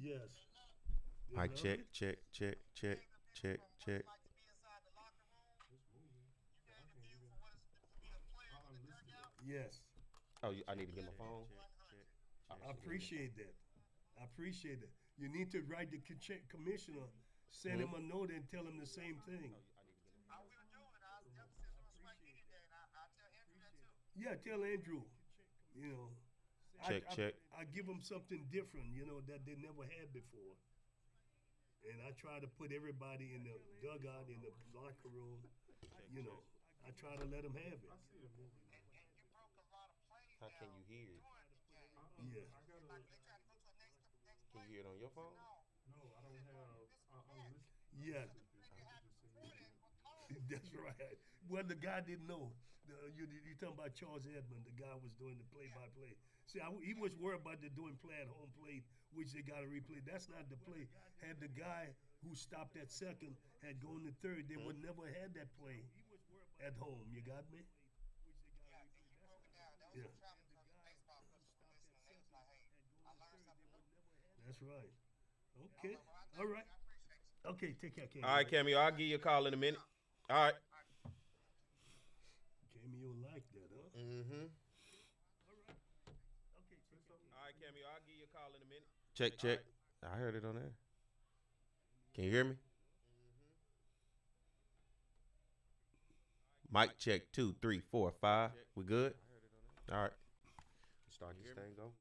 Yes. Mic check, check, check, check, check, check. Yes. Oh, I need to get my phone. I appreciate that. I appreciate that. You need to write the commissioner, send him a note and tell him the same thing. I will do it. I'll definitely on SWAC meeting day, and I'll tell Andrew that too. Yeah, tell Andrew. You know, Check, check. I give them something different, you know, that they never had before. And I try to put everybody in the dugout, in the locker room. You know, I try to let them have it. And you broke a lot of plays. How can you hear it? Yeah. Like they try to go to the next Can you hear it on your phone? No, I don't have. Yeah. That's right. Well, the guy didn't know. You talking about Charles Edmond? The guy was doing the play-by-play. See, he was worried about the doing play at home plate, which they got to replay. That's not the play. Had the guy who stopped at second had gone to third, they would never had that play at home. You got me? Yeah, and you broke it down. That was Yeah. a traveling from the baseball coach was listening. They was like, hey, I learned something. That's right. Okay. All right. Okay, take care, Cameo. All right, Cameo, I'll give you a call in a minute. All right. Cameo like that, huh? Mm-hmm. Okay, take care. All right, Cameo, I'll give you a call in a minute. Check, check. I heard it on there. Can you hear me? Mic check 2, 3, 4, 5. We good? All right. Start this thing go.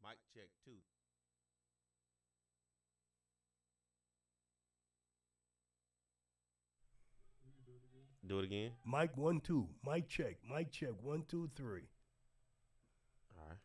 Mic check 2. Do it again. Mic 1, 2. Mic check. Mic check. 1, 2, 3. All right.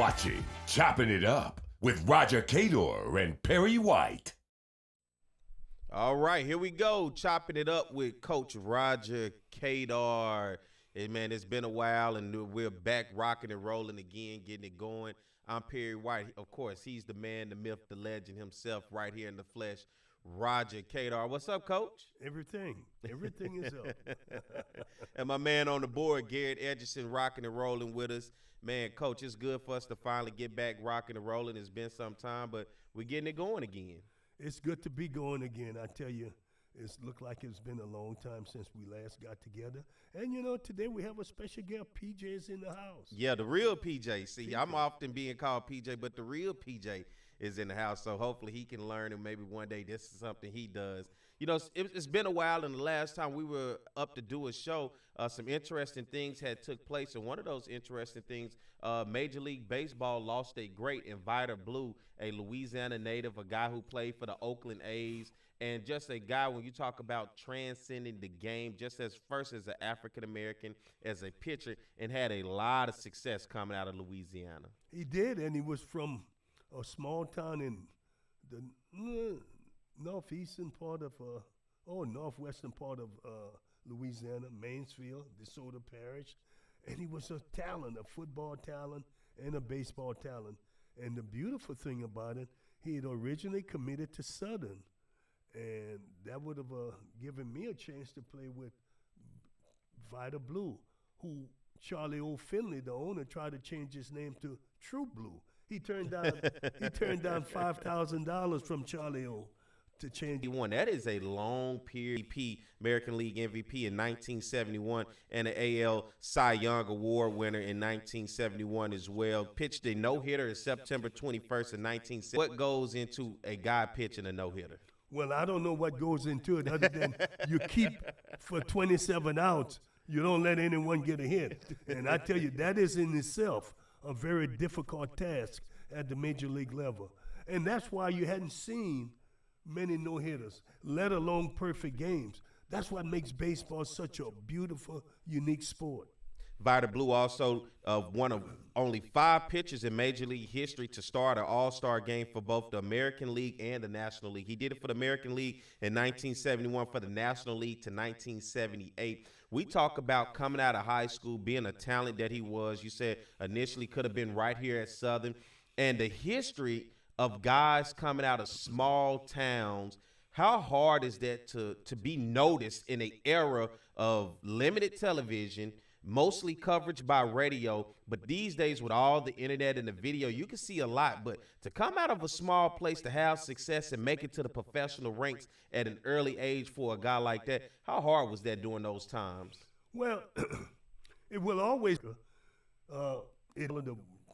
watching Chopping It Up with Roger Cador and Perry White. All right, here we go. Chopping it up with Coach Roger Cador. Hey, man, it's been a while, and we're back rocking and rolling again, getting it going. I'm Perry White. Of course, he's the man, the myth, the legend himself right here in the flesh, Roger Cador. What's up, Coach? Everything is up. And my man on the board, Garrett Edgerson, rocking and rolling with us. Man, Coach, it's good for us to finally get back rocking and rolling. It's been some time, but we're getting it going again. It's good to be going again. I tell you, it's looked like it's been a long time since we last got together. And, you know, today we have a special guest. PJ's in the house. Yeah, the real PJ. See, I'm often being called PJ, but the real PJ is in the house. So hopefully he can learn, and maybe one day this is something he does. You know, it's been a while, and the last time we were up to do a show, some interesting things had took place. And one of those interesting things, Major League Baseball lost a great Vida Blue, a Louisiana native, a guy who played for the Oakland A's, and just a guy, when you talk about transcending the game, just as first as an African-American, as a pitcher, and had a lot of success coming out of Louisiana. He did, and he was from a small town in the northwestern part of Louisiana, Mansfield, DeSoto Parish, and he was a talent, a football talent and a baseball talent. And the beautiful thing about it, he had originally committed to Southern, and that would have given me a chance to play with Vida Blue, who Charlie O. Finley, the owner, tried to change his name to True Blue. He turned down $5,000 from Charlie O. to change. He won. That is a long period. American League MVP in 1971 and an AL Cy Young Award winner in 1971 as well. Pitched a no-hitter September 21st in 1970. What goes into a guy pitching a no-hitter? Well, I don't know what goes into it other than you keep for 27 outs. You don't let anyone get a hit. And I tell you, that is in itself a very difficult task at the major league level. And that's why you hadn't seen many no-hitters, let alone perfect games. That's what makes baseball such a beautiful, unique sport. Vida Blue also one of only 5 pitchers in Major League history to start an all-star game for both the American League and the National League. He did it for the American League in 1971, for the National League to 1978. We talk about coming out of high school, being a talent that he was. You said initially could have been right here at Southern. And the history of guys coming out of small towns, how hard is that to be noticed in an era of limited television, mostly coverage by radio, but these days with all the internet and the video, you can see a lot. But to come out of a small place, to have success and make it to the professional ranks at an early age for a guy like that, how hard was that during those times? Well, it will always the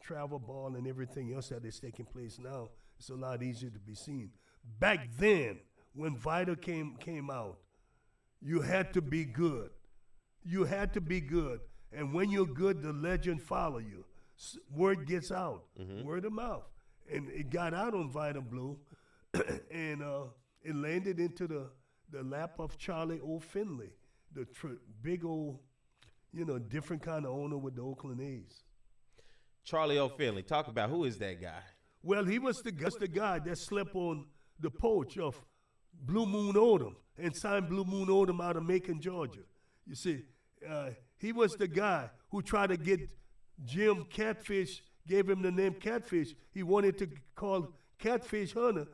travel ball and everything else that is taking place now, it's a lot easier to be seen. Back then, when Vida came out, you had to be good. You had to be good. And when you're good, the legend follow you. Word gets out, word of mouth. And it got out on Vida Blue, and it landed into the lap of Charlie O. Finley, the big old, different kind of owner with the Oakland A's. Charlie O. Finley, talk about who is that guy? Well, he was the guy that slept on the porch of Blue Moon Odom and signed Blue Moon Odom out of Macon, Georgia. You see, he was the guy who tried to get Jim Catfish, gave him the name Catfish. He wanted to call Catfish Hunter,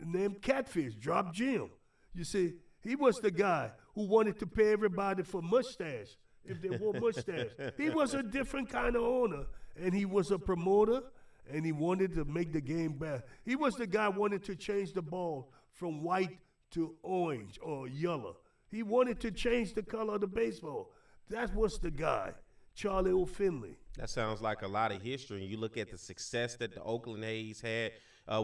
named Catfish, drop Jim. You see, he was the guy who wanted to pay everybody for mustache if they wore mustache. He was a different kind of owner, and he was a promoter, and he wanted to make the game better. He was the guy who wanted to change the ball from white to orange or yellow. He wanted to change the color of the baseball. That was the guy, Charlie O. Finley. That sounds like a lot of history. And you look at the success that the Oakland A's had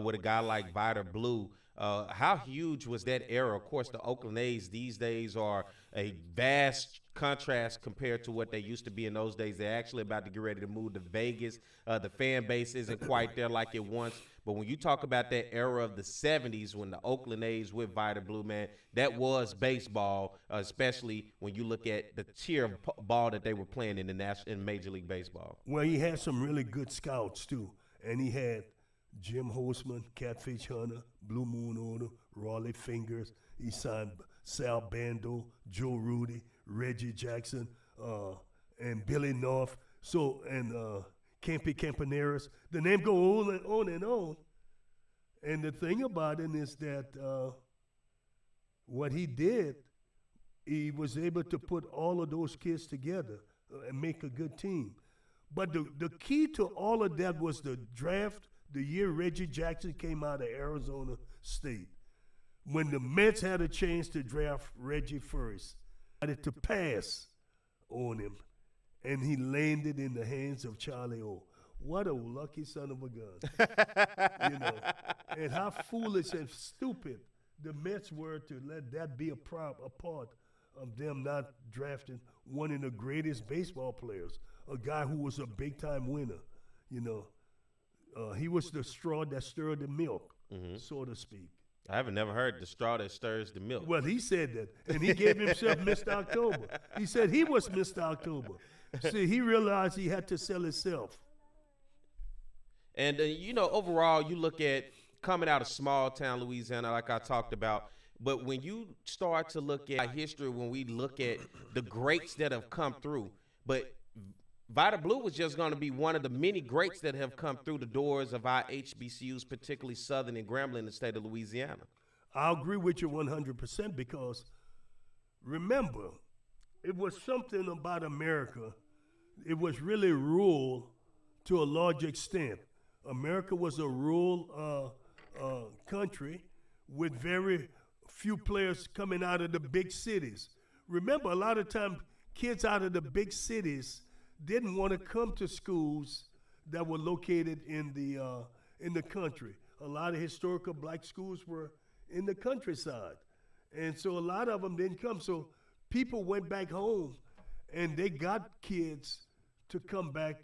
with a guy like Vida Blue. How huge was that era? Of course, the Oakland A's these days are a vast contrast compared to what they used to be in those days. They're actually about to get ready to move to Vegas. The fan base isn't quite there like it once. But when you talk about that era of the 70s when the Oakland A's with Vita Blue, man, that was baseball, especially when you look at the tier of ball that they were playing in Major League Baseball. Well, he had some really good scouts, too. And he had Jim Holtzman, Catfish Hunter, Blue Moon Order, Raleigh Fingers. He signed Sal Bando, Joe Rudy, Reggie Jackson, and Billy North. So, and Campy Campaneris. The name go on and on and on. And the thing about it is that what he did, he was able to put all of those kids together and make a good team. But the key to all of that was the draft, the year Reggie Jackson came out of Arizona State. When the Mets had a chance to draft Reggie first, decided to pass on him, and he landed in the hands of Charlie O. What a lucky son of a gun. You know, and how foolish and stupid the Mets were to let that be a part of them not drafting one of the greatest baseball players, a guy who was a big-time winner. You know, he was the straw that stirred the milk, so to speak. I haven't never heard the straw that stirs the milk. Well, he said that, and he gave himself Mr. October. He said he was Mr. October. See, he realized he had to sell himself. And, you know, overall, you look at coming out of small town Louisiana, like I talked about, but when you start to look at history, when we look at the greats that have come through, but Vita Blue was just going to be one of the many greats that have come through the doors of our HBCUs, particularly Southern and Grambling in the state of Louisiana. I agree with you 100% because, remember, it was something about America. It was really rural to a large extent. America was a rural country with very few players coming out of the big cities. Remember, a lot of times kids out of the big cities didn't want to come to schools that were located in the country. A lot of historical black schools were in the countryside. And so a lot of them didn't come. So people went back home and they got kids to come back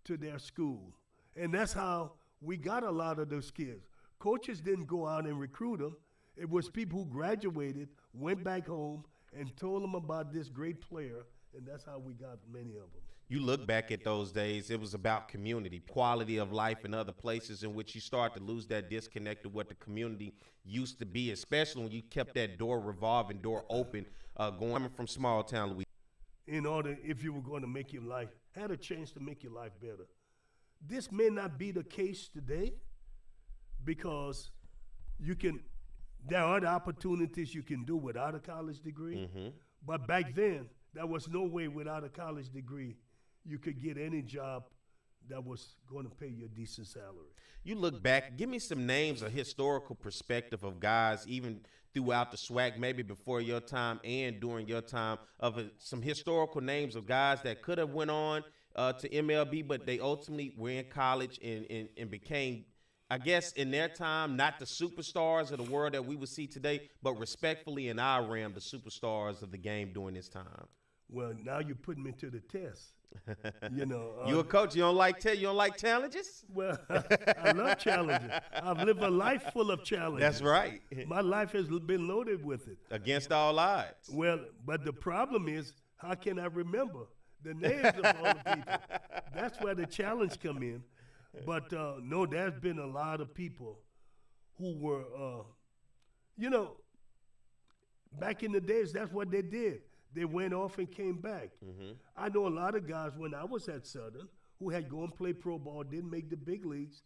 to their school. And that's how we got a lot of those kids. Coaches didn't go out and recruit them. It was people who graduated, went back home, and told them about this great player, and that's how we got many of them. You look back at those days, it was about community, quality of life in other places in which you start to lose that disconnect of what the community used to be, especially when you kept that door revolving, door open, going from small town Louisiana. In order, if you were going to make your life, had a chance to make your life better. This may not be the case today because there are the opportunities you can do without a college degree. But back then, there was no way without a college degree you could get any job that was going to pay you a decent salary. You look back, give me some names, a historical perspective of guys, even throughout the SWAC, maybe before your time and during your time, of some historical names of guys that could have went on to MLB, but they ultimately were in college and became, I guess, in their time, not the superstars of the world that we would see today, but respectfully in our realm, the superstars of the game during this time. Well, now you're putting me to the test. You know, you a coach? You don't like challenges? Well, I love challenges. I've lived a life full of challenges. That's right. My life has been loaded with it. Against all odds. Well, but the problem is, how can I remember the names of all the people? That's where the challenge come in. But no, there's been a lot of people who were, you know, back in the days, that's what they did. They went off and came back. I know a lot of guys when I was at Southern who had gone and play pro ball, didn't make the big leagues,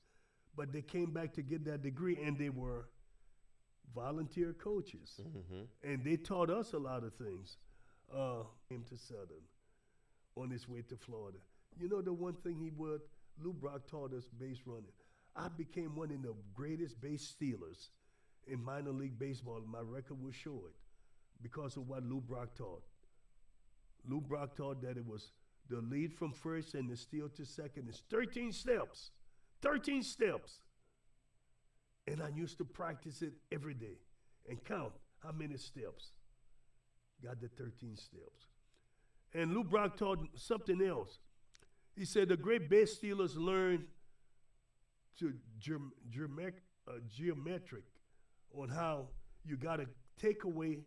but they came back to get that degree, and they were volunteer coaches. And they taught us a lot of things. Came to Southern on his way to Florida. You know the one thing Lou Brock taught us base running. I became one of the greatest base stealers in minor league baseball, and my record will show it because of what Lou Brock taught. Lou Brock taught that it was the lead from first and the steal to second is 13 steps. 13 steps. And I used to practice it every day and count how many steps. Got the 13 steps. And Lou Brock taught something else. He said the great base stealers learn to geometric on how you got to take away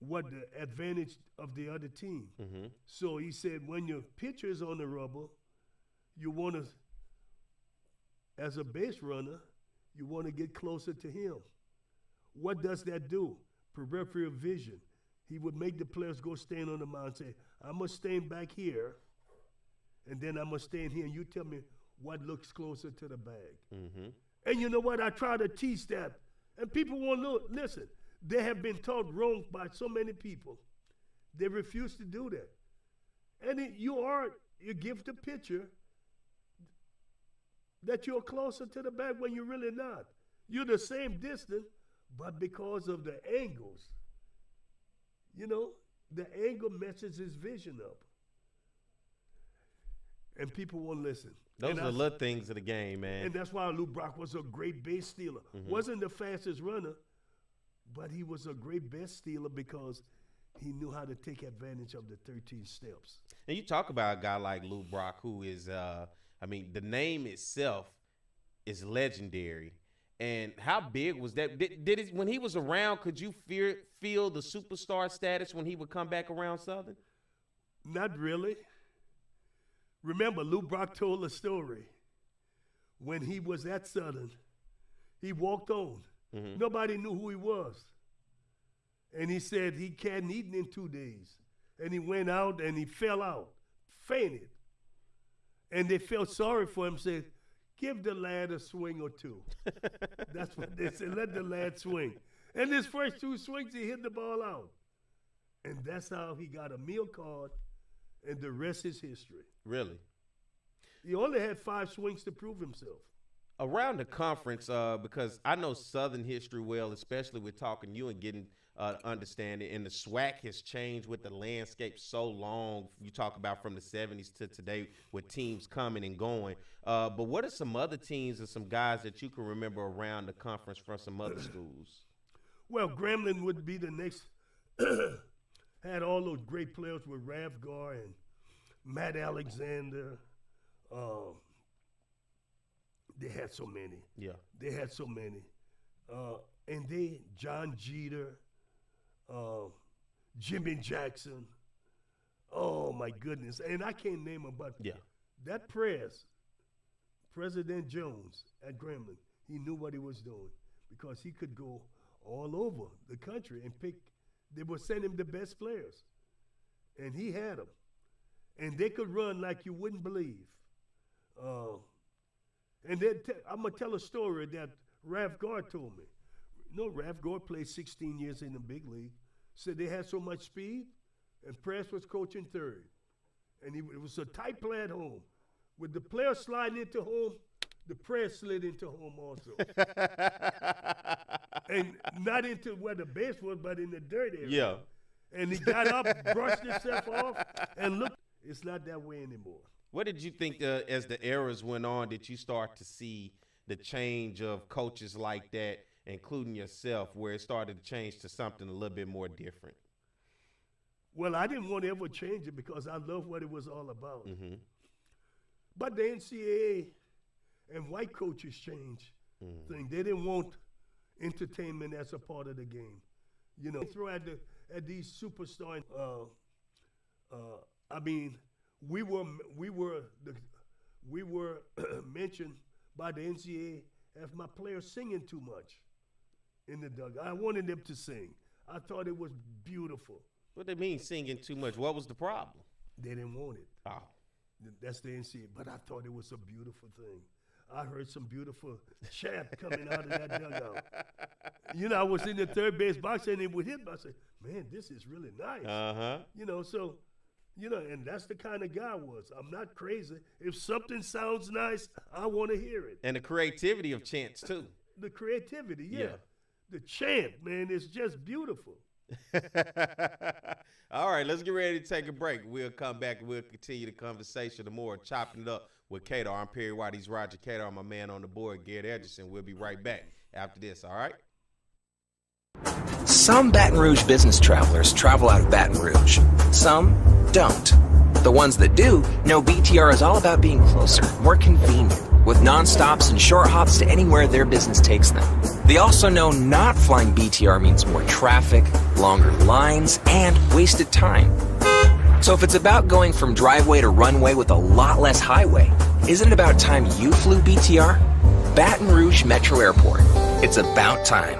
what the advantage of the other team. Mm-hmm. So he said when your pitcher is on the rubber, you want to, as a base runner, you want to get closer to him. What does that do? Peripheral vision. He would make the players go stand on the mound and say, I'm going to stand back here, and then I'm going to stand here, and you tell me what looks closer to the bag. Mm-hmm. And you know what? I try to teach that. And people won't listen. They have been taught wrong by so many people. They refuse to do that. And you give the pitcher that you're closer to the bag when you're really not. You're the same distance, but because of the angles, the angle messes his vision up. And people won't listen. Those are little things of the game, man. And that's why Lou Brock was a great base stealer. Mm-hmm. Wasn't the fastest runner, but he was a great base stealer because he knew how to take advantage of the 13 steps. And you talk about a guy like Lou Brock, who is, the name itself is legendary. And how big was that? Did it, when he was around, could you feel the superstar status when he would come back around Southern? Not really. Remember, Lou Brock told a story. When he was at Southern, he walked on. Mm-hmm. Nobody knew who he was. And he said he hadn't eaten in 2 days. And he went out and he fell out, fainted. And they felt sorry for him, said, give the lad a swing or two. That's what they said, let the lad swing. And his first 2 swings, he hit the ball out. And that's how he got a meal card, and the rest is history. Really? He only had 5 swings to prove himself. Around the conference, because I know Southern history well, especially with talking to you and getting understanding, and the SWAC has changed with the landscape so long. You talk about from the 70s to today with teams coming and going. But what are some other teams and some guys that you can remember around the conference from some other schools? Well, Grambling would be the next. Had all those great players with Rav Gar and Matt Alexander. They had so many. Yeah. They had so many. And John Jeter, Jimmy Jackson. Oh, my goodness. And I can't name them, but that President Jones at Grambling, he knew what he was doing because he could go all over the country and pick. They would send him the best players. And he had them. And they could run like you wouldn't believe. And then I'm going to tell a story that Rav Gar told me. Rav Gar played 16 years in the big league. Said they had so much speed, and Press was coaching third. And it was a tight play at home. With the player sliding into home, the Press slid into home also. And not into where the base was, but in the dirt area. Yeah. And he got up, brushed himself off, and looked. It's not that way anymore. What did you think as the eras went on, did you start to see the change of coaches like that, including yourself, where it started to change to something a little bit more different? Well, I didn't want to ever change it because I love what it was all about. Mm-hmm. But the NCAA and white coaches changed things. They didn't want entertainment as a part of the game. They throw at these superstars. We were mentioned by the NCAA as my players singing too much in the dugout. I wanted them to sing. I thought it was beautiful. What do they mean singing too much? What was the problem? They didn't want it. Oh. That's the NCAA. But I thought it was a beautiful thing. I heard some beautiful chant coming out of that dugout. I was in the third base box and it would hit me. I said, man, this is really nice. Uh-huh. And that's the kind of guy I was. I'm not crazy. If something sounds nice, I want to hear it. And the creativity of chants, too. The creativity, yeah. The chant, man, is just beautiful. All right, let's get ready to take a break. We'll come back and we'll continue the conversation. The more chopping it up with Cador. I'm Perry White. He's Roger Cador. My man on the board, Garrett Edgerson. We'll be right back after this, all right? Some Baton Rouge business travelers travel out of Baton Rouge. Some don't. The ones that do know BTR is all about being closer, more convenient. with non-stops and short hops to anywhere their business takes them. They also know not flying BTR means more traffic, longer lines, and wasted time. So if it's about going from driveway to runway with a lot less highway, isn't it about time you flew BTR? Baton Rouge Metro Airport. It's about time.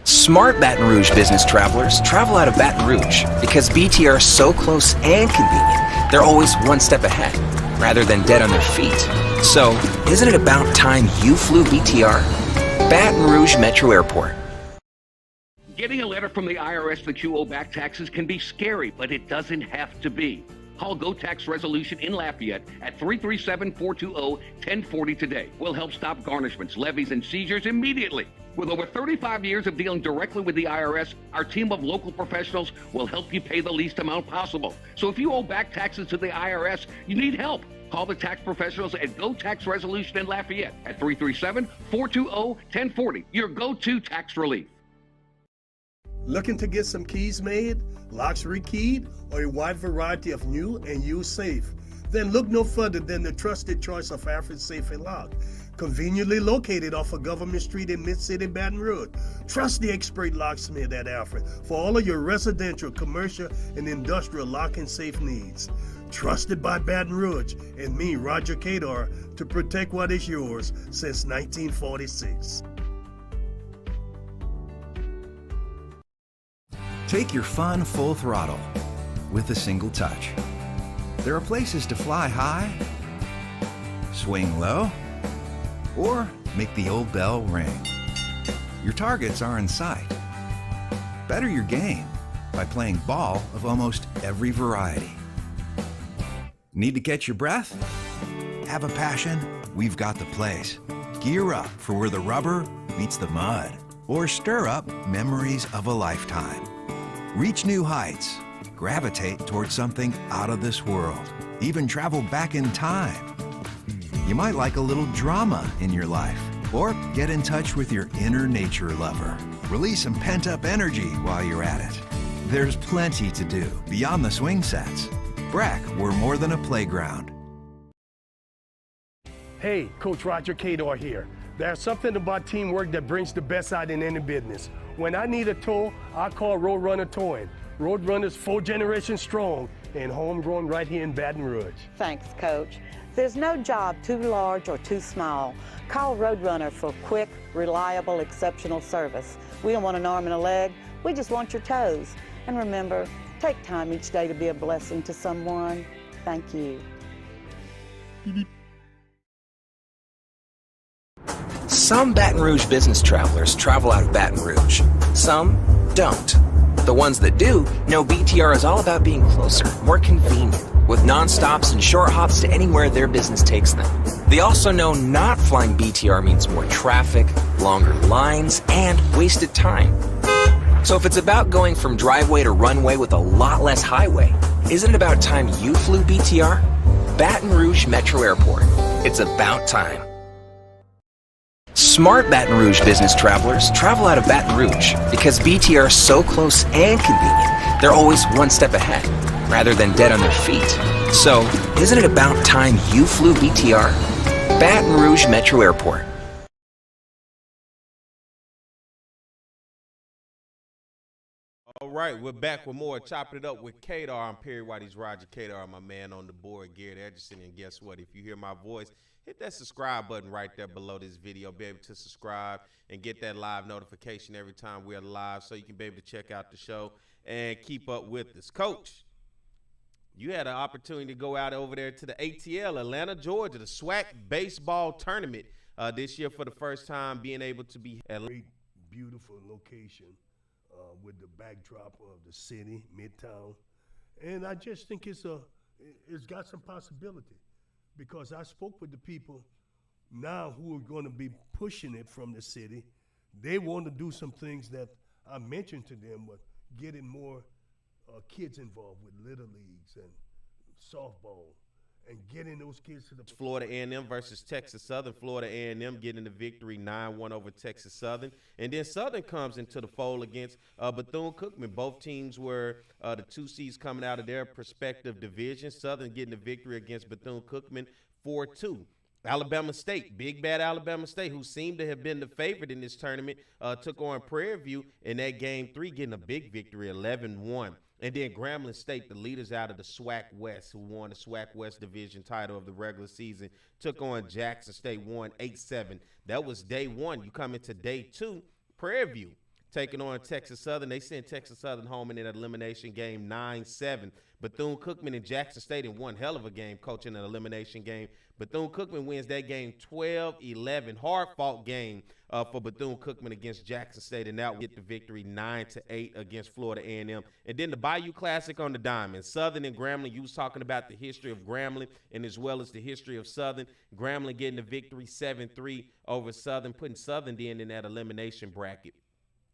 Smart Baton Rouge business travelers travel out of Baton Rouge because BTR is so close and convenient, they're always one step ahead, rather than dead on their feet. So, isn't it about time you flew BTR? Baton Rouge Metro Airport. Getting a letter from the IRS that you owe back taxes can be scary, but it doesn't have to be. Call Go Tax Resolution in Lafayette at 337-420-1040 today. We'll help stop garnishments, levies, and seizures immediately. With over 35 years of dealing directly with the IRS, our team of local professionals will help you pay the least amount possible. So if you owe back taxes to the IRS, you need help. Call the tax professionals at Go Tax Resolution in Lafayette at 337-420-1040. Your go-to tax relief. Looking to get some keys made, locks rekeyed, or a wide variety of new and used safe? Then look no further than the trusted choice of Alfred Safe and Lock. Conveniently located off of Government Street in Mid-City, Baton Rouge. Trust the expert locksmith at Alfred for all of your residential, commercial, and industrial lock and safe needs. Trusted by Baton Rouge and me, Roger Cador, to protect what is yours since 1946. Take your fun full throttle with a single touch. There are places to fly high, swing low, or make the old bell ring. Your targets are in sight. Better your game by playing ball of almost every variety. Need to catch your breath? Have a passion? We've got the place. Gear up for where the rubber meets the mud, or stir up memories of a lifetime. Reach new heights, gravitate towards something out of this world, even travel back in time. You might like a little drama in your life, or get in touch with your inner nature lover. Release some pent-up energy while you're at it. There's plenty to do beyond the swing sets. BRAC, we're more than a playground. Hey, Coach Roger Cador here. There's something about teamwork that brings the best out in any business. When I need a tow, I call Roadrunner Towing. Roadrunner's 4 generations strong and homegrown right here in Baton Rouge. Thanks, Coach. There's no job too large or too small. Call Roadrunner for quick, reliable, exceptional service. We don't want an arm and a leg, we just want your toes. And remember, take time each day to be a blessing to someone. Thank you. Some Baton Rouge business travelers travel out of Baton Rouge. Some don't. The ones that do know BTR is all about being closer, more convenient, with non-stops and short hops to anywhere their business takes them. They also know not flying BTR means more traffic, longer lines, and wasted time. So if it's about going from driveway to runway with a lot less highway, isn't it about time you flew BTR? Baton Rouge Metro Airport. It's about time. Smart Baton Rouge business travelers travel out of Baton Rouge because BTR is so close and convenient, they're always one step ahead, rather than dead on their feet. So, isn't it about time you flew BTR? Baton Rouge Metro Airport. All right, we're back with more Chopping It Up with Cador. I'm Perry White. He's Roger Cador, my man on the board, Garrett Edgerton. And guess what? If you hear my voice, hit that subscribe button right there below this video. Be able to subscribe and get that live notification every time we're live so you can be able to check out the show and keep up with us. Coach, you had an opportunity to go out over there to the ATL, Atlanta, Georgia, the SWAC baseball tournament this year for the first time, being able to be at a Great, beautiful location with the backdrop of the city, Midtown. And I just think it's got some possibility, because I spoke with the people now who are going to be pushing it from the city. They want to do some things that I mentioned to them, but getting more kids involved with little leagues and softball, and getting those kids to the Florida A&M versus Texas Southern. Florida A&M getting the victory 9-1 over Texas Southern. And then Southern comes into the fold against Bethune-Cookman. Both teams were the 2 seeds coming out of their respective divisions. Southern getting the victory against Bethune-Cookman 4-2. Alabama State, big bad Alabama State, who seemed to have been the favorite in this tournament, took on Prairie View in that game 3, getting a big victory, 11-1. And then Grambling State, the leaders out of the SWAC West, who won the SWAC West division title of the regular season, took on Jackson State, won 8-7. That was day 1. You come into day 2, Prairie View taking on Texas Southern. They sent Texas Southern home in an elimination game 9-7. Bethune-Cookman and Jackson State in one hell of a game, coaching an elimination game. Bethune-Cookman wins that game 12-11. Hard-fought game for Bethune-Cookman against Jackson State, and that will get the victory 9-8 against Florida A&M. And then the Bayou Classic on the diamond. Southern and Grambling, you was talking about the history of Grambling and as well as the history of Southern. Grambling getting the victory 7-3 over Southern, putting Southern in that elimination bracket.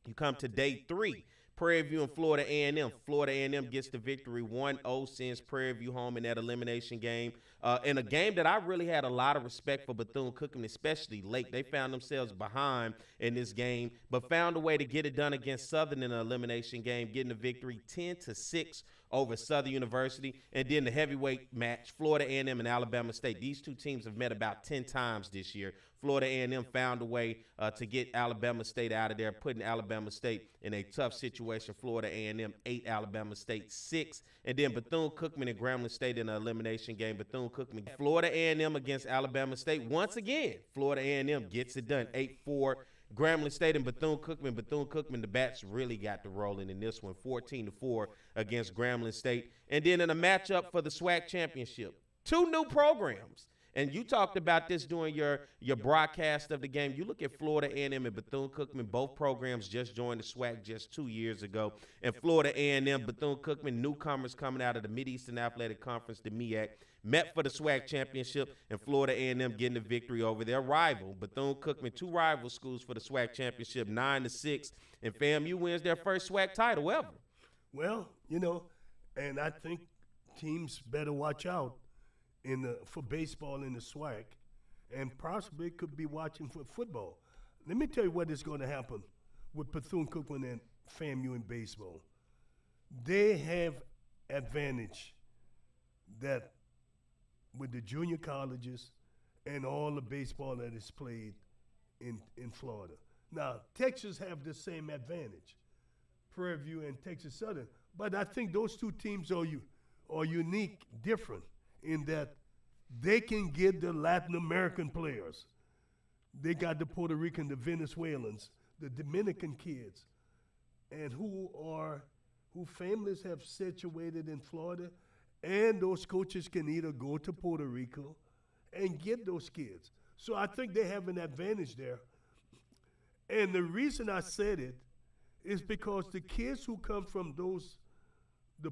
You come to day 3. Prairie View and Florida A&M. Florida A&M gets the victory 1-0, sends Prairie View home in that elimination game. In a game that I really had a lot of respect for Bethune-Cookman, especially late. They found themselves behind in this game, but found a way to get it done against Southern in an elimination game, getting the victory 10-6 over Southern University. And then the heavyweight match, Florida A&M and Alabama State. These two teams have met about 10 times this year. Florida A&M found a way to get Alabama State out of there, putting Alabama State in a tough situation. Florida A&M 8, Alabama State 6. And then Bethune-Cookman and Grambling State in an elimination game. Bethune-Cookman, Florida A&M against Alabama State. Once again, Florida A&M gets it done, 8-4. Grambling State and Bethune-Cookman. Bethune-Cookman, the bats really got the rolling in this one, 14-4 against Grambling State. And then in a matchup for the SWAC championship, 2 new programs. And you talked about this during your broadcast of the game. You look at Florida A&M and Bethune-Cookman. Both programs just joined the SWAC just 2 years ago. And Florida A&M, Bethune-Cookman, newcomers coming out of the Mid-Eastern Athletic Conference, the MEAC, met for the SWAC championship, and Florida A&M getting the victory over their rival. Bethune-Cookman, 2 rival schools for the SWAC championship, 9-6. And FAMU wins their first SWAC title ever. Well, and I think teams better watch out for baseball in the SWAC, and possibly could be watching for football. Let me tell you what is going to happen with Bethune-Cookman and FAMU in baseball. They have advantage that with the junior colleges and all the baseball that is played in Florida. Now, Texas have the same advantage, Prairie View and Texas Southern, but I think those two teams are unique, different, in that they can get the Latin American players. They got the Puerto Rican, the Venezuelans, the Dominican kids, and who families have situated in Florida, and those coaches can either go to Puerto Rico and get those kids. So I think they have an advantage there. And the reason I said it is because the kids who come from the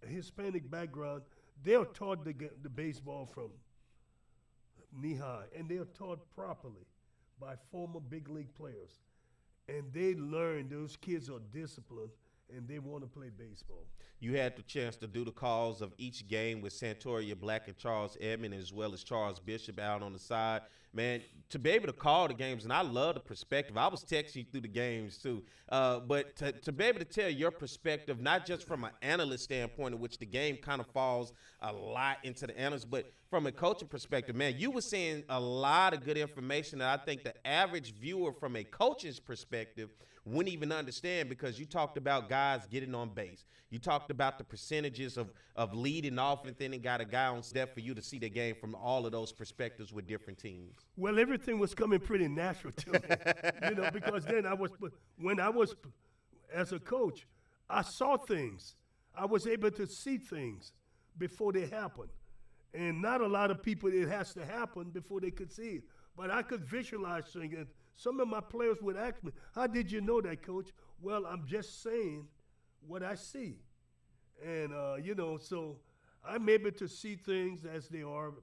Hispanic background, they are taught the baseball from knee high, and they are taught properly by former big league players. And they learn, those kids are disciplined, and they want to play baseball. You had the chance to do the calls of each game with Santoria Black and Charles Edmond, as well as Charles Bishop out on the side. Man, to be able to call the games, and I love the perspective. I was texting you through the games too, but to be able to tell your perspective, not just from an analyst standpoint, in which the game kind of falls a lot into the analyst, but from a coaching perspective, man, you were seeing a lot of good information that I think the average viewer from a coach's perspective wouldn't even understand, because you talked about guys getting on base. You talked about the percentages of leading off, and then it got a guy on step for you to see the game from all of those perspectives with different teams. Well, everything was coming pretty natural to me, because then when I was as a coach, I saw things. I was able to see things before they happened. And not a lot of people, it has to happen before they could see it. But I could visualize things. And some of my players would ask me, "How did you know that, Coach?" Well, I'm just saying what I see. And, so I'm able to see things as they are,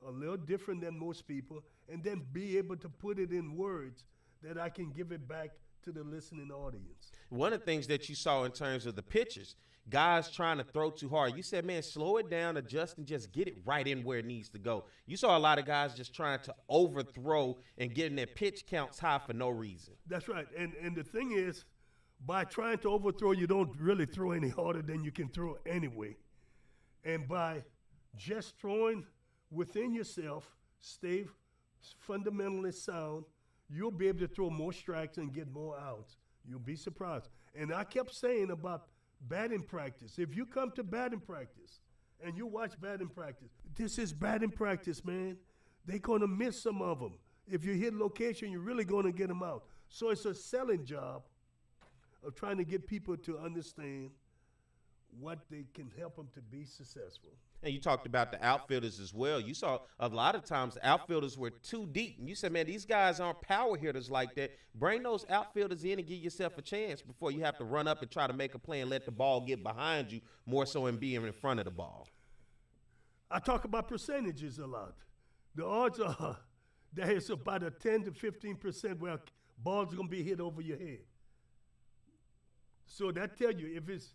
a little different than most people, and then be able to put it in words that I can give it back to the listening audience. One of the things that you saw in terms of the pitchers, guys trying to throw too hard, you said, man, slow it down, adjust, and just get it right in where it needs to go. You saw a lot of guys just trying to overthrow and getting their pitch counts high for no reason. That's right. And the thing is, by trying to overthrow, you don't really throw any harder than you can throw anyway. And by just throwing within yourself, stay fundamentally sound, you'll be able to throw more strikes and get more outs. You'll be surprised. And I kept saying about batting practice. If you come to batting practice and you watch batting practice, this is batting practice, man. They're going to miss some of them. If you hit location, you're really going to get them out. So it's a selling job of trying to get people to understand what they can help them to be successful. And you talked about the outfielders as well. You saw a lot of times the outfielders were too deep. And you said, man, these guys aren't power hitters like that. Bring those outfielders in and give yourself a chance before you have to run up and try to make a play and let the ball get behind you more so than being in front of the ball. I talk about percentages a lot. The odds are that it's about a 10 to 15% where balls are going to be hit over your head. So that tells you if it's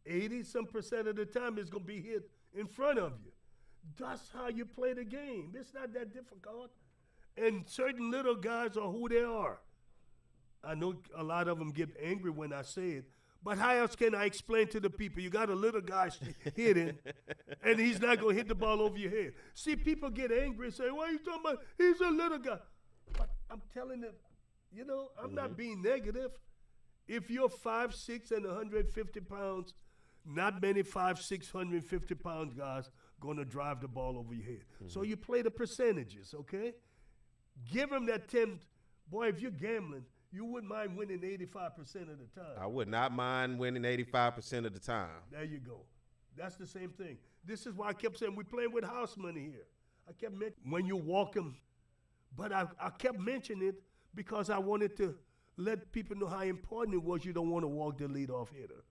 80-some% of the time, it's going to be hit in front of you. That's how you play the game. It's not that difficult. And certain little guys are who they are. I know a lot of them get angry when I say it, but how else can I explain to the people? You got a little guy hitting, and he's not going to hit the ball over your head. See, people get angry and say, what are you talking about? He's a little guy. But I'm telling them, you know, I'm not being negative. If you're 5'6" and 150 pounds, not many 5'6", 150-pound guys going to drive the ball over your head. So you play the percentages, okay? Give them that 10. Boy, if you're gambling, you wouldn't mind winning 85% of the time. I would not mind winning 85% of the time. There you go. That's the same thing. This is why I kept saying we're playing with house money here. I kept mentioning when you walk them, but I kept mentioning it because I wanted to let people know how important it was. You don't want to walk the leadoff hitter.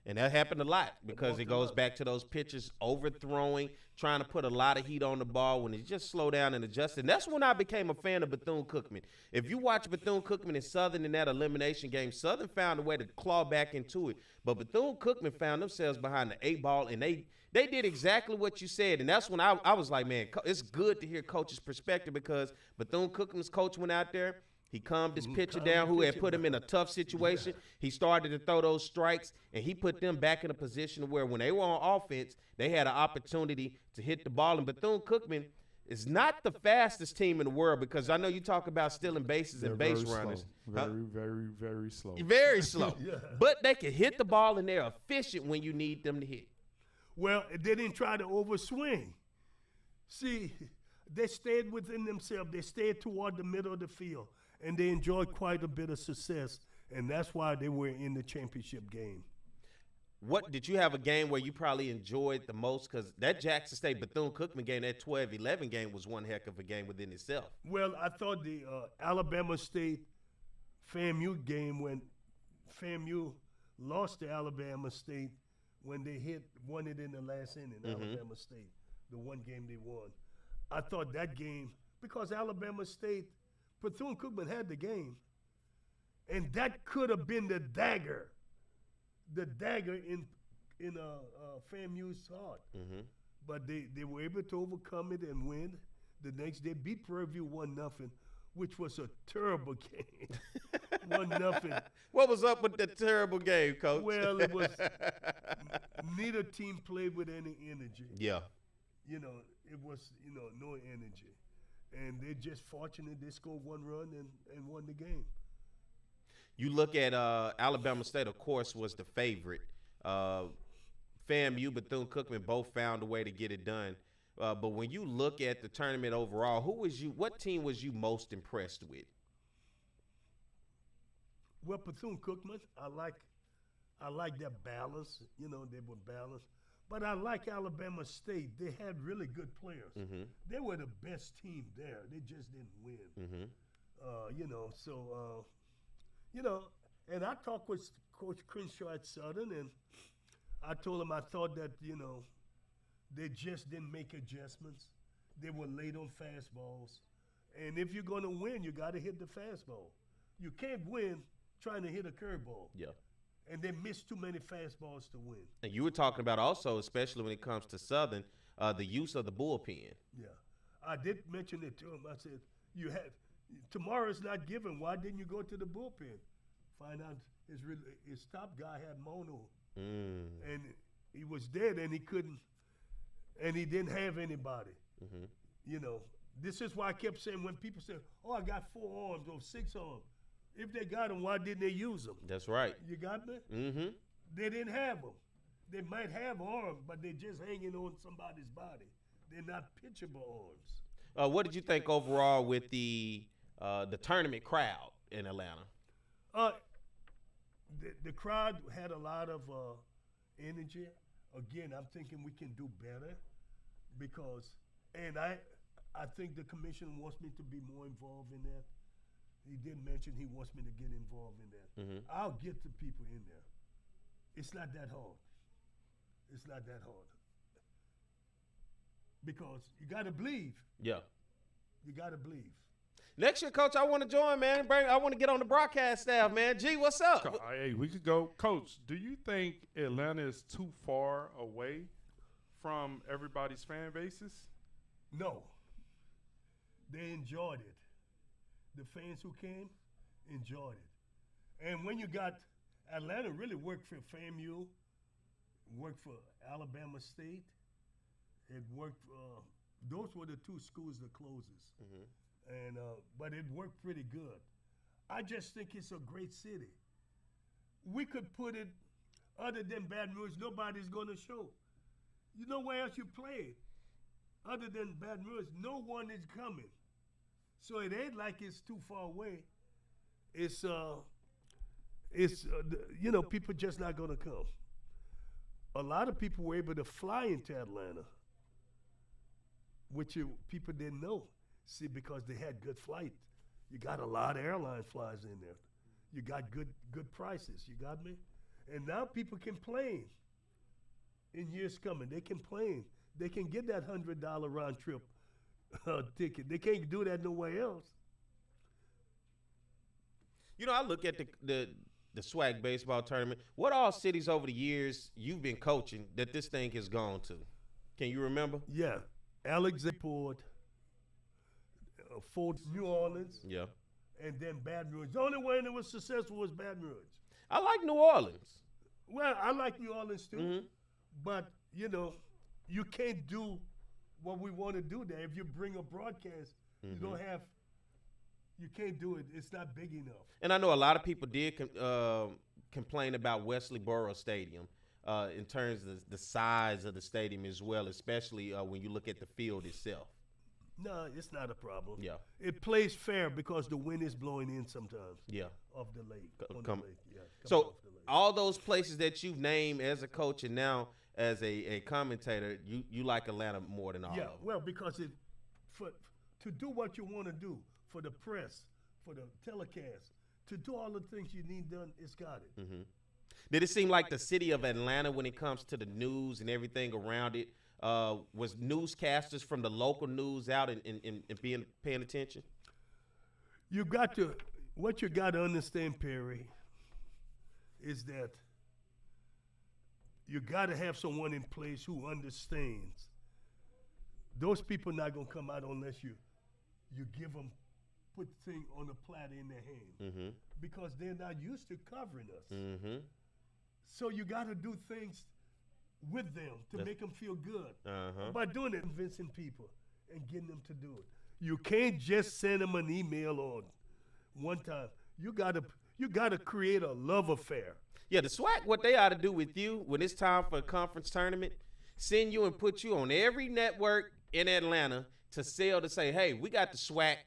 And that happened a lot because it goes back to those pitchers overthrowing, trying to put a lot of heat on the ball when it just slow down and adjust. And that's when I became a fan of Bethune-Cookman. If you watch Bethune-Cookman and Southern in that elimination game, Southern found a way to claw back into it. But Bethune-Cookman found themselves behind the 8-ball, and they did exactly what you said. And that's when I was like, man, it's good to hear Coach's perspective because Bethune-Cookman's coach went out there. He calmed his pitcher down who had put him in a tough situation. He started to throw those strikes, and he put them back in a position where when they were on offense, they had an opportunity to hit the ball. And Bethune-Cookman is not the fastest team in the world because I know you talk about stealing bases and base runners. Very slow. Very slow. But they can hit the ball, and they're efficient when you need them to hit. Well, they didn't try to overswing. See, they stayed within themselves. They stayed toward the middle of the field. And they enjoyed quite a bit of success, and that's why they were in the championship game. What did you have a game where you probably enjoyed the most? Because that Jackson State Bethune-Cookman game, that 12-11 game, was one heck of a game within itself. Well, I thought the Alabama State FAMU game when FAMU lost to Alabama State when they won it in the last inning, Alabama State, the one game they won. I thought that game, because Alabama State, Bethune-Cookman had the game, and that could have been the dagger in FAMU's heart. But they were able to overcome it and win. The next day, beat Prairie View 1-0, which was a terrible game. 1-0. What was up with that terrible game, Coach? Well, it was neither team played with any energy. Yeah. You know, it was, no energy. And they're just fortunate they scored one run and won the game. You look at Alabama State, of course, was the favorite. FAMU, Bethune-Cookman both found a way to get it done. But when you look at the tournament overall, what team was you most impressed with? Well, Bethune-Cookman, I like their balance. They were balanced. But I like Alabama State. They had really good players. They were the best team there. They just didn't win. And I talked with Coach Crenshaw at Southern, and I told him I thought that, they just didn't make adjustments. They were late on fastballs. And if you're going to win, you got to hit the fastball. You can't win trying to hit a curveball. Yeah. And they missed too many fastballs to win. And you were talking about also, especially when it comes to Southern, the use of the bullpen. Yeah. I did mention it to him. I said, tomorrow's not given. Why didn't you go to the bullpen? Find out his top guy had mono. And he was dead, and he couldn't. and he didn't have anybody. Mm-hmm. You know, this is why I kept saying when people say, "Oh, I got 4 arms or 6 arms," if they got them, why didn't they use them? That's right. You got me? Mm-hmm. They didn't have them. They might have arms, but they're just hanging on somebody's body. They're not pitchable arms. What did you think overall with the tournament crowd in Atlanta? The crowd had a lot of energy. Again, I'm thinking we can do better because, and I think the commission wants me to be more involved in that. He did mention he wants me to get involved in that. Mm-hmm. I'll get the people in there. It's not that hard. It's not that hard. Because you got to believe. Yeah. You got to believe. Next year, Coach, I want to join, man. I want to get on the broadcast staff, man. G, what's up? Hey, we could go. Coach, do you think Atlanta is too far away from everybody's fan bases? No. They enjoyed it. The fans who came enjoyed it. And when you got Atlanta really worked for FAMU, worked for Alabama State. It worked. Those were the 2 schools the closest. Mm-hmm. And but it worked pretty good. I just think it's a great city. We could put it other than Baton Rouge. Nobody's going to show. You know where else you play? Other than Baton Rouge, no one is coming. So it ain't like it's too far away. It's you know, people just not going to come. A lot of people were able to fly into Atlanta, which people didn't know. See, because they had good flight. You got a lot of airline flies in there. You got good prices. You got me? And now people can plane in years coming. They can plane. They can get that $100 round trip ticket. They can't do that nowhere else. You know, I look at the SWAC baseball tournament. What all cities over the years you've been coaching that this thing has gone to? Can you remember? Yeah. Alexandria, Fort New Orleans. Yeah. And then Baton Rouge. The only one that was successful was Baton Rouge. I like New Orleans. Well, I like New Orleans too. Mm-hmm. But, you know, you can't do what we want to do there. If you bring a broadcast, Mm-hmm. you can't do it. It's not big enough. And I know a lot of people did complain about Wesley Borough Stadium in terms of the size of the stadium as well, especially when you look at the field itself. No, it's not a problem. Yeah. It plays fair because the wind is blowing in sometimes. Yeah. Off the lake. On Come- the lake. Yeah. So off the lake. all those places that you've named as a coach and now as a commentator, you like Atlanta more than all Yeah, of them. well, because to do what you want to do for the press, for the telecast, to do all the things you need done, it's got it. Mm-hmm. Did it seem like the city of Atlanta, when it comes to the news and everything around it, was newscasters from the local news out and paying attention? What you got to understand, Perry, is that you got to have someone in place who understands. Those people not going to come out unless you give them, put the thing on a platter in their hand. Mm-hmm. Because they're not used to covering us. Mm-hmm. So you got to do things with them to make them feel good. Uh-huh. By doing it, convincing people and getting them to do it. You can't just send them an email on one time. You gotta create a love affair. Yeah, the SWAC, what they ought to do with you when it's time for a conference tournament, send you and put you on every network in Atlanta to say, hey, we got the SWAC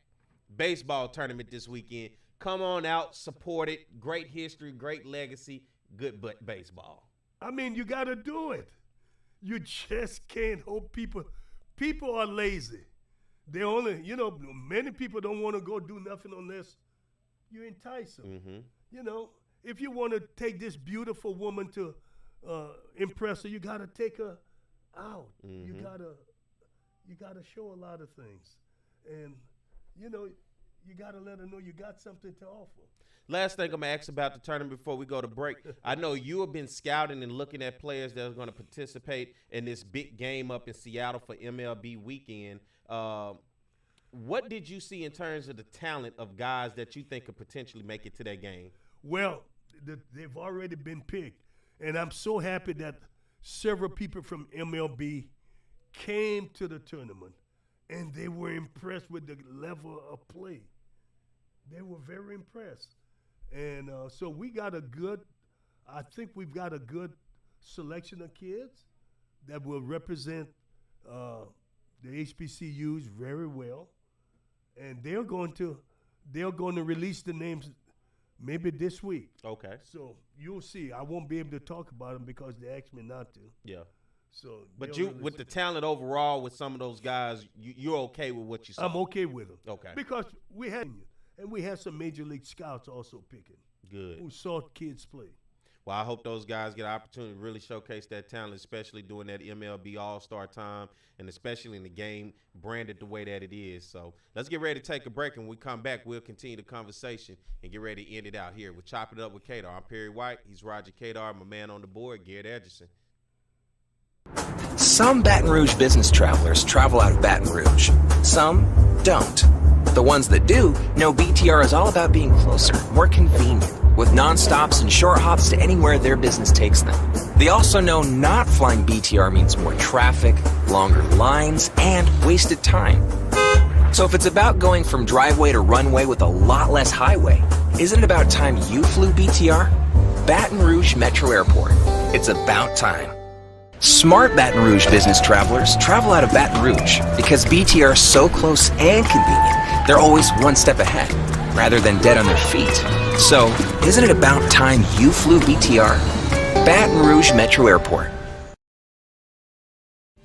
baseball tournament this weekend. Come on out, support it. Great history, great legacy, good baseball. I mean, you got to do it. You just can't hope people are lazy. They only, many people don't want to go do nothing unless you entice them. Mm-hmm. If you want to take this beautiful woman to impress her, you got to take her out. Mm-hmm. You got to show a lot of things. And, you got to let her know you got something to offer. Last thing I'm going to ask about the tournament before we go to break. I know you have been scouting and looking at players that are going to participate in this big game up in Seattle for MLB weekend. What did you see in terms of the talent of guys that you think could potentially make it to that game? Well, they've already been picked. And I'm so happy that several people from MLB came to the tournament, and they were impressed with the level of play. They were very impressed. And so I think we've got a good selection of kids that will represent the HBCUs very well. And they're going to release the names maybe this week. Okay. So you'll see. I won't be able to talk about them because they asked me not to. Yeah. So, but with the talent overall, with some of those guys, you're okay with what you saw. I'm okay with them. Okay. Because we had some major league scouts also picking. Good. Who saw kids play. Well, I hope those guys get an opportunity to really showcase that talent, especially during that MLB All-Star time, and especially in the game branded the way that it is. So let's get ready to take a break, and when we come back, we'll continue the conversation and get ready to end it out here. We're chopping it up with Cador. I'm Perry White. He's Roger Cador, my man on the board, Garrett Edgerson. Some Baton Rouge business travelers travel out of Baton Rouge. Some don't. The ones that do know BTR is all about being closer, more convenient, with non-stops and short hops to anywhere their business takes them. They also know not flying BTR means more traffic, longer lines, and wasted time. So if it's about going from driveway to runway with a lot less highway, isn't it about time you flew BTR? Baton Rouge Metro Airport. It's about time. Smart Baton Rouge business travelers travel out of Baton Rouge because BTR is so close and convenient. They're always one step ahead, rather than dead on their feet. So, isn't it about time you flew BTR? Baton Rouge Metro Airport.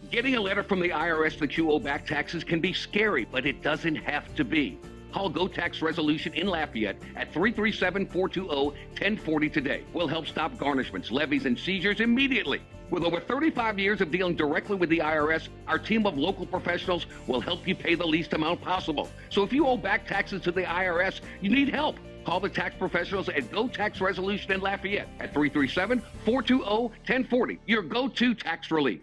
Getting a letter from the IRS that you owe back taxes can be scary, but it doesn't have to be. Call Go Tax Resolution in Lafayette at 337-420-1040 today. We'll help stop garnishments, levies, and seizures immediately. With over 35 years of dealing directly with the IRS, our team of local professionals will help you pay the least amount possible. So if you owe back taxes to the IRS, you need help. Call the tax professionals at Go Tax Resolution in Lafayette at 337-420-1040. Your go-to tax relief.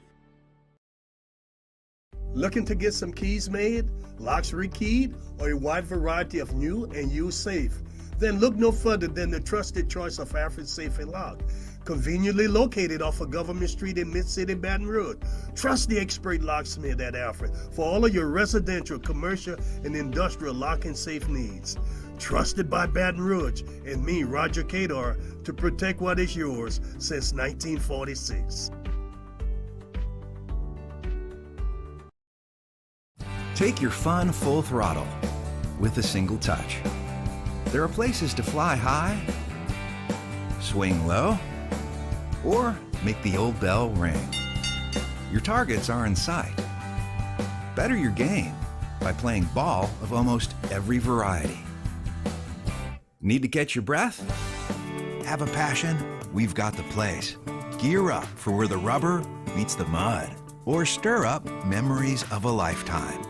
Looking to get some keys made, locks rekeyed, or a wide variety of new and used safe? Then look no further than the trusted choice of Alfred Safe and Lock. Conveniently located off of Government Street in Mid-City, Baton Rouge. Trust the expert locksmith at Alfred for all of your residential, commercial, and industrial lock and safe needs. Trusted by Baton Rouge and me, Roger Cador, to protect what is yours since 1946. Take your fun full throttle with a single touch. There are places to fly high, swing low, or make the old bell ring. Your targets are in sight. Better your game by playing ball of almost every variety. Need to catch your breath? Have a passion? We've got the place. Gear up for where the rubber meets the mud, or stir up memories of a lifetime.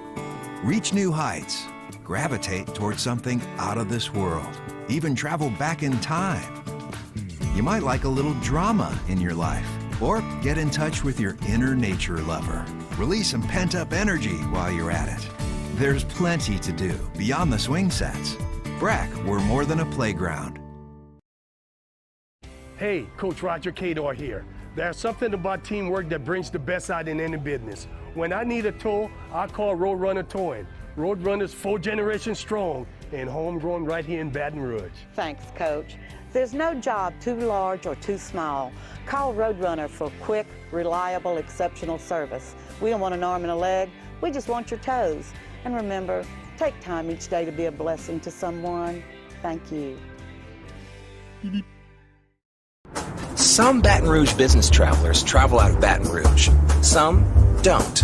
Reach new heights. Gravitate towards something out of this world. Even travel back in time. You might like a little drama in your life, or get in touch with your inner nature lover. Release some pent-up energy while you're at it. There's plenty to do beyond the swing sets. BRAC, we're more than a playground. Hey, Coach Roger Cador here. There's something about teamwork that brings the best out in any business. When I need a tow, I call Roadrunner Towing. Roadrunner's 4 generations strong and homegrown right here in Baton Rouge. Thanks, Coach. There's no job too large or too small. Call Roadrunner for quick, reliable, exceptional service. We don't want an arm and a leg. We just want your toes. And remember, take time each day to be a blessing to someone. Thank you. Some Baton Rouge business travelers travel out of Baton Rouge. Some don't.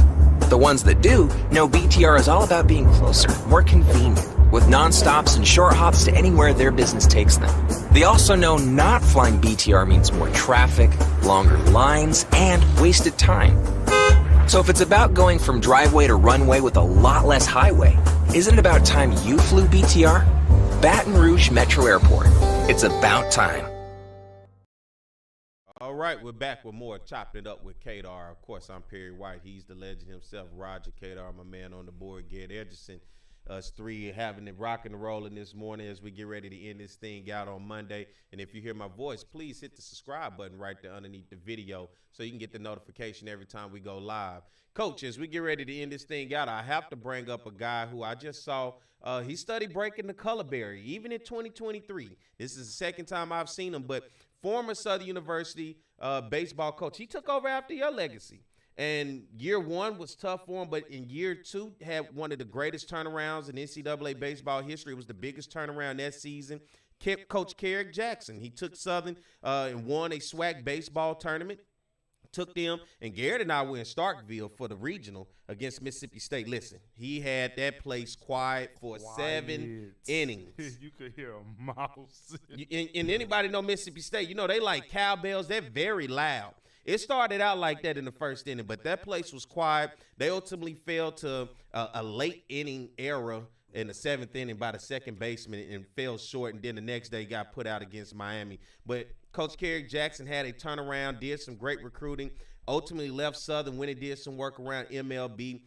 The ones that do know BTR is all about being closer, more convenient, with non-stops and short hops to anywhere their business takes them. They also know not flying BTR means more traffic, longer lines, and wasted time. So if it's about going from driveway to runway with a lot less highway, isn't it about time you flew BTR? Baton Rouge Metro Airport. It's about time. All right, we're back with more Chopping It Up with Cador. Of course, I'm Perry White. He's the legend himself, Roger Cador, my man on the board, Garrett Edgerson. us three having it rocking and rolling this morning as we get ready to end this thing out on Monday. And if you hear my voice, please hit the subscribe button right there underneath the video so you can get the notification every time we go live. Coach, as we get ready to end this thing out, I have to bring up a guy who I just saw. He studied breaking the color barrier, even in 2023. This is the second time I've seen him, but former Southern University baseball coach. He took over after your legacy. And year one was tough for him, but in year two had one of the greatest turnarounds in NCAA baseball history. It was the biggest turnaround that season. Coach Carrick Jackson, he took Southern and won a SWAC baseball tournament. Took them, and Garrett and I were in Starkville for the regional against Mississippi State. Listen, he had that place quiet for 7 innings. You could hear a mouse. And anybody know Mississippi State, you know, they like cowbells. They're very loud. It started out like that in the first inning, but that place was quiet. They ultimately fell to a late inning error in the 7th inning by the second baseman and fell short, and then the next day got put out against Miami. But Coach Carrick Jackson had a turnaround, did some great recruiting, ultimately left Southern when he did some work around MLB,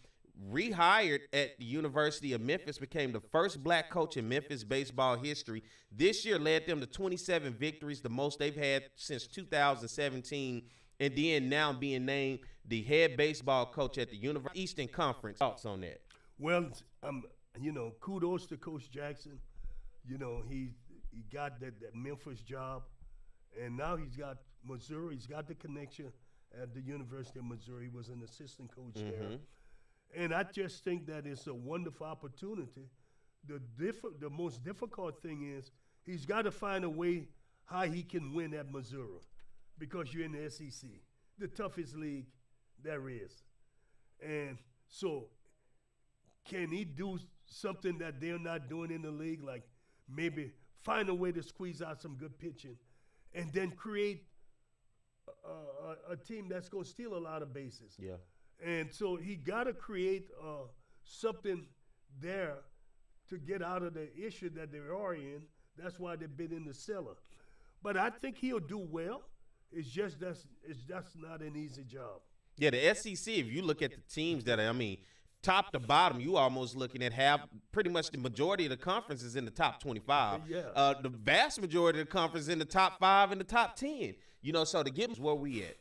rehired at the University of Memphis, became the first black coach in Memphis baseball history. This year led them to 27 victories, the most they've had since 2017, and then now being named the head baseball coach at the University Eastern Conference. Thoughts on that? Well, you know, kudos to Coach Jackson. You know, he got that Memphis job, and now he's got Missouri. He's got the connection at the University of Missouri. He was an assistant coach there. And I just think that it's a wonderful opportunity. The most difficult thing is he's got to find a way how he can win at Missouri, because you're in the SEC, the toughest league there is. And so can he do something that they're not doing in the league, like maybe find a way to squeeze out some good pitching and then create a team that's going to steal a lot of bases? Yeah. And so he got to create something there to get out of the issue that they are in. That's why they've been in the cellar. But I think he'll do well. It's just that's not an easy job. Yeah, the SEC, if you look at the teams that, I mean, top to bottom, you almost looking at pretty much the majority of the conference is in the top 25. Yeah. The vast majority of the conference is in the top 5 and the top 10. You know, so to get us where we at,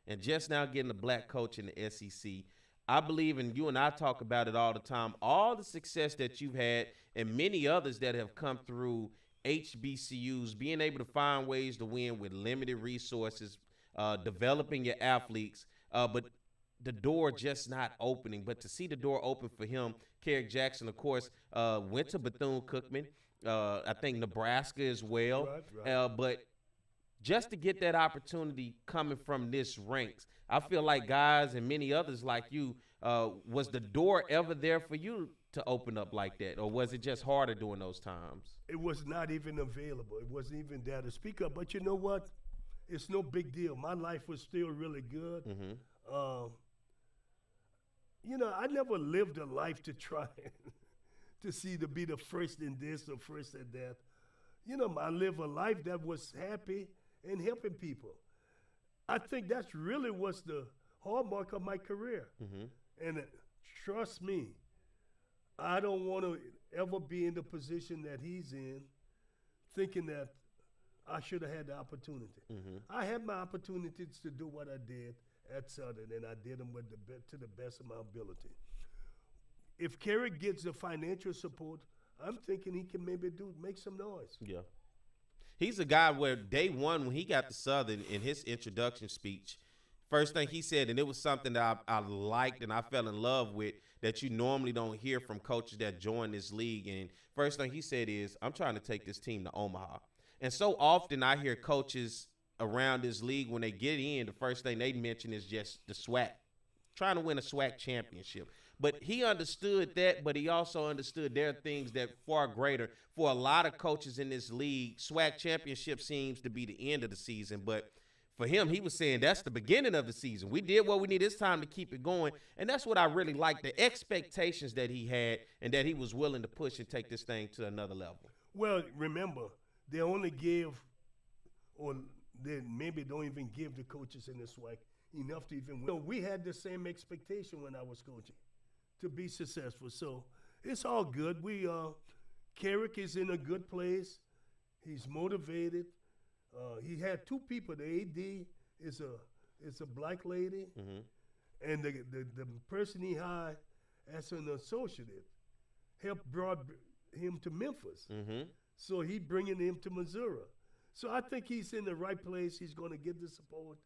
and just now getting a black coach in the SEC, I believe, and you and I talk about it all the time, all the success that you've had and many others that have come through HBCUs, being able to find ways to win with limited resources, developing your athletes, but the door just not opening. But to see the door open for him, Carrick Jackson, of course, went to Bethune-Cookman, I think Nebraska as well. Right. But just to get that opportunity coming from this ranks, I feel like guys and many others like you, was the door ever there for you to open up like that, or was it just harder during those times? It was not even available. It wasn't even there to speak up. But you know what? It's no big deal. My life was still really good. You know, I never lived a life to try to be the first in this or first in that. You know, I live a life that was happy and helping people. I think that's really what's the hallmark of my career. And trust me, I don't want to ever be in the position that he's in, thinking that I should have had the opportunity. I had my opportunities to do what I did at Southern, and I did them to the best of my ability. If Carrick gets the financial support, I'm thinking he can maybe make some noise. Yeah. He's a guy where day one, when he got to Southern in his introduction speech, first thing he said, and it was something that I liked and I fell in love with, that you normally don't hear from coaches that join this league. And first thing he said is, I'm trying to take this team to Omaha. And so often I hear coaches around this league, when they get in, the first thing they mention is just the SWAC, trying to win a SWAC championship. But he understood that, but he also understood there are things that far greater. For a lot of coaches in this league, SWAC championship seems to be the end of the season. But for him, he was saying that's the beginning of the season. We did what we need. It's time to keep it going. And that's what I really like, the expectations that he had and that he was willing to push and take this thing to another level. Well, remember, they only give, or they maybe don't even give the coaches in the SWAC enough to even win. So we had the same expectation when I was coaching, to be successful. So it's all good. Carrick is in a good place. He's motivated. He had two people. The AD is a black lady, and the person he hired as an associate brought him to Memphis. So he bringing him to Missouri. So I think he's in the right place. He's going to get the support,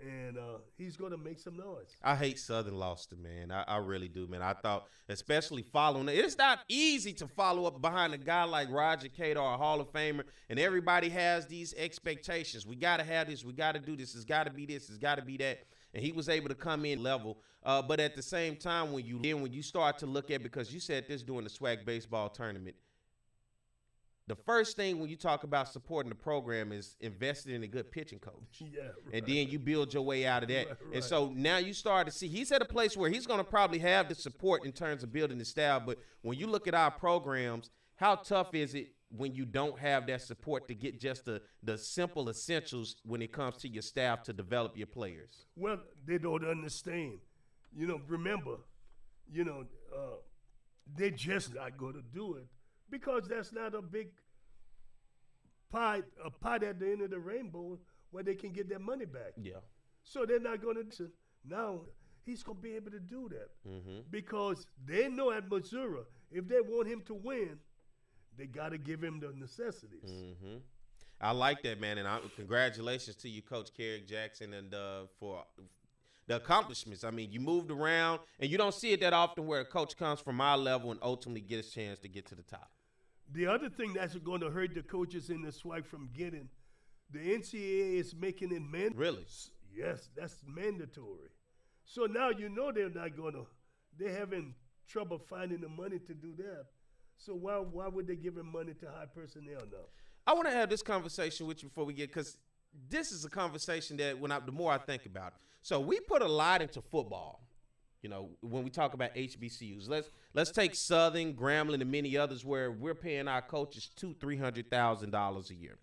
and he's going to make some noise. I hate Southern lost him, man. I really do, man. I thought, especially following it, it's not easy to follow up behind a guy like Roger Cador, a Hall of Famer, and everybody has these expectations. We got to have this. We got to do this. It's got to be this. It's got to be that. And he was able to come in level. But at the same time, when you start to look at, because you said this during the SWAC baseball tournament, the first thing when you talk about supporting the program is investing in a good pitching coach. Yeah, right. And then you build your way out of that. Right. And so now you start to see he's at a place where he's going to probably have the support in terms of building the staff. But when you look at our programs, how tough is it when you don't have that support to get just the simple essentials when it comes to your staff to develop your players? Well, they don't understand. Remember, they're just not going to do it because that's not a big pot at the end of the rainbow where they can get their money back. Yeah. So they're not going to. Now, he's going to be able to do that because they know at Missouri, if they want him to win, they got to give him the necessities. I like that, man, and congratulations to you, Coach Carrick Jackson, and for the accomplishments. I mean, you moved around, and you don't see it that often where a coach comes from our level and ultimately gets a chance to get to the top. The other thing that's going to hurt the coaches in the SWAC from getting, the NCAA is making it mandatory. Really? Yes, that's mandatory. So now they're not going to, they're having trouble finding the money to do that. So why would they give him money to high personnel now? I want to have this conversation with you before we get, because this is a conversation that the more I think about it. So we put a lot into football, when we talk about HBCUs. Let's take Southern, Grambling, and many others where we're paying our coaches $200,000-$300,000 a year.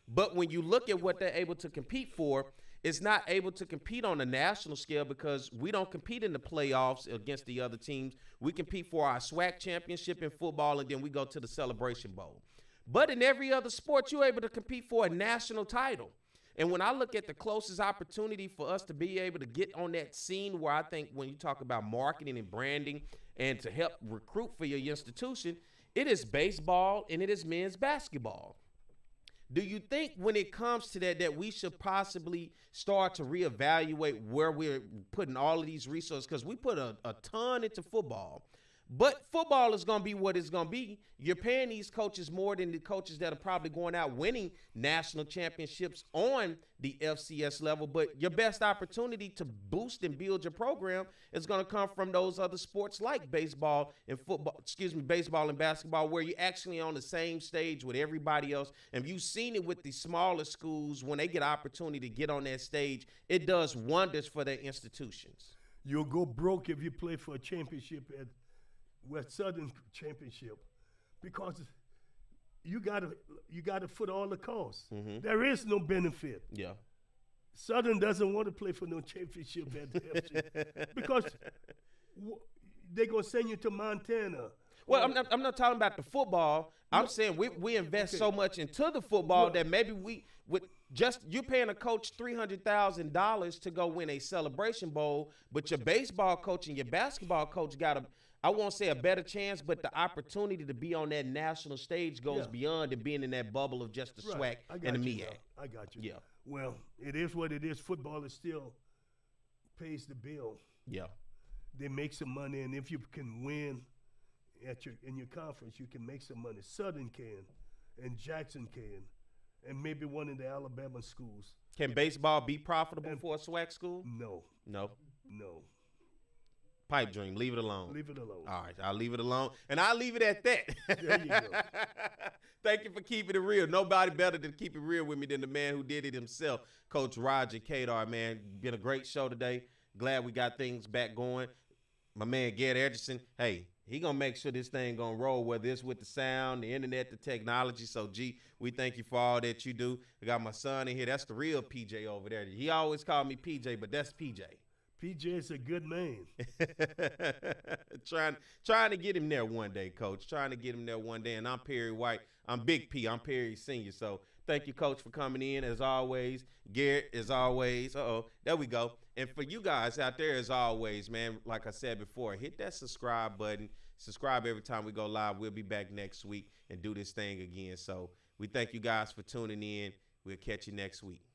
But when you look at what they're able to compete for, it's not able to compete on a national scale because we don't compete in the playoffs against the other teams. We compete for our SWAC championship in football, and then we go to the Celebration Bowl. But in every other sport, you're able to compete for a national title. And when I look at the closest opportunity for us to be able to get on that scene where I think when you talk about marketing and branding and to help recruit for your institution, it is baseball and it is men's basketball. Do you think when it comes to that we should possibly start to reevaluate where we're putting all of these resources? Because we put a ton into football. But football is going to be what it's going to be. You're paying these coaches more than the coaches that are probably going out winning national championships on the FCS level. But your best opportunity to boost and build your program is going to come from those other sports like baseball and baseball and basketball, where you're actually on the same stage with everybody else. And you've seen it with the smaller schools when they get opportunity to get on that stage, it does wonders for their institutions. You'll go broke if you play for a championship at West Southern Championship, because you gotta foot all the costs. There is no benefit. Yeah. Southern doesn't want to play for no championship at the FC because they're gonna send you to Montana. Well, I'm not talking about the football. I'm saying we invest so much into the football that maybe you're paying a coach $300,000 to go win a Celebration Bowl, but your baseball coach and your basketball coach got I won't say a better chance, but the opportunity to be on that national stage goes beyond and being in that bubble of just the SWAC and the MEAC. I got you. Yeah. Well, it is what it is. Football is still pays the bill. Yeah. They make some money, and if you can win in your conference, you can make some money. Southern can, and Jackson can, and maybe one of the Alabama schools. Can baseball be profitable for a SWAC school? No. Pipe dream. Leave it alone. Leave it alone. All right. I'll leave it alone. And I'll leave it at that. There you go. Thank you for keeping it real. Nobody better to keep it real with me than the man who did it himself, Coach Roger Cador, man. Been a great show today. Glad we got things back going. My man, Garrett Edgerson, hey, he going to make sure this thing going to roll, whether it's with the sound, the internet, the technology. So, G, we thank you for all that you do. I got my son in here. That's the real PJ over there. He always called me PJ, but that's PJ. PJ's a good man. trying to get him there one day, Coach. Trying to get him there one day. And I'm Perry White. I'm Big P. I'm Perry Senior. So thank you, Coach, for coming in as always. Garrett, as always. There we go. And for you guys out there, as always, man, like I said before, hit that subscribe button. Subscribe every time we go live. We'll be back next week and do this thing again. So we thank you guys for tuning in. We'll catch you next week.